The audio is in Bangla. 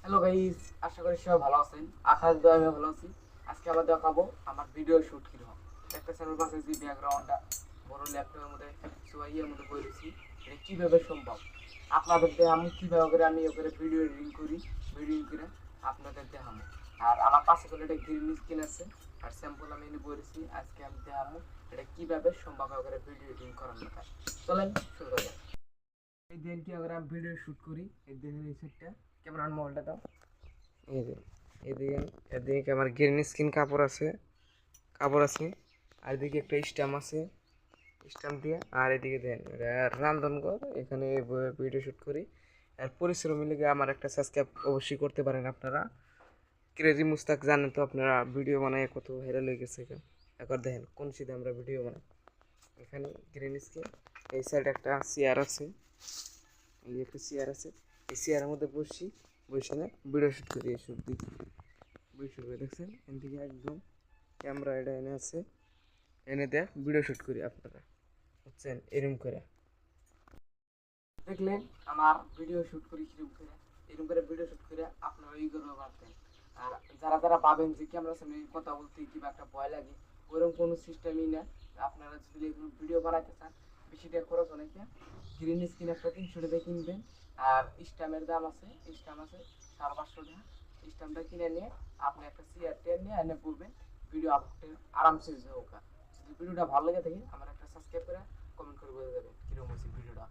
হ্যালো গাইস, আশা করি সবাই ভালো আছেন। আকাশ দয়া আমি ভালো আছি। আজকে আবার দেখাবো আমার ভিডিও শুট কিরকম। দেখতেছেন ওর পাশে যে ব্যাকগ্রাউন্ডটা বড় ল্যাপটপের মধ্যে সোয়াইয়ের মধ্যে বলেছি, এটা কিভাবে সম্ভব আপনাদের দেখাবো। কিভাবে করে আমি ওখানে ভিডিও এডিটিং করি, ভিডিও করে আপনাদের দেখাবো। আর আমার পাশে করে একটা গ্রিন স্ক্রিন আছে আর স্যাম্পল আমি এনে বলেছি। আজকে আমি দেখাবো এটা কিভাবে সম্ভব করে ভিডিও এডিটিং করানো যায়। চলেন শুরু করা যাক। এই দিন কি করে আমি ভিডিও শুট করি, এই দিন এই সেটটা ক্যামেরার মোবাইলটা দাও। এই যে এদিকে এদিকে আমার গ্রিন স্ক্রিন কাপড় আছে আর এদিকে একটা স্ট্যাম্প আছে, স্ট্যাম্প দিয়ে। আর এদিকে দেন রান্ধনঘর, এখানে ভিডিও শ্যুট করি। আর পরিশ্রমী লেগে আমার একটা সাবস্ক্রাইব অবশ্যই করতে পারেন আপনারা। ক্রেজি মুস্তাক জানেন তো আপনারা, ভিডিও বানায় কত ভাইরাল হয়ে গেছে। একবার দেখেন কোন সিধে আমরা ভিডিও বানাই। এখানে গ্রিন স্ক্রিন, এই সাইড একটা চেয়ার আছে, এই একটা চেয়ার আছে, এই চেয়ারের মধ্যে বসে না ভিডিও শ্যুট করি। এই শুট দিই বুঝতে পেরে দেখছেন, এখান থেকে একদম ক্যামেরা এটা এনে আছে, এনে দেয় ভিডিও শ্যুট করি আপনারা, বুঝছেন? এরকম করে দেখলেন আমার ভিডিও শ্যুট করি কিরকম করে। এরকম করে ভিডিও শ্যুট করে আপনারা ই করতে পারতেন। আর যারা যারা ভাবেন যে ক্যামেরার সামনে কথা বলতে কিংবা একটা ভয় লাগে, ওরকম কোনো সিস্টেমই না। আপনারা যদি ভিডিও বানাইতে চান, বেশি টাকা খরচ অনেকে, গ্রিন স্ক্রিন একটা 300 টাকা কিনবেন। আর স্ট্যাম্পের দাম আছে, স্ট্যাম্প আছে 550 টাকা। স্ট্যাম্পটা কিনে নিয়ে আপনি একটা চেয়ার টেয়ার নিয়ে এনে পড়বেন, ভিডিও আপনি আরামসে হোক। যদি ভিডিওটা ভালো লেগে থাকে আমার একটা সাবস্ক্রাইব করে কমেন্ট করে বলে দেবেন কীরকম হচ্ছে ভিডিওটা।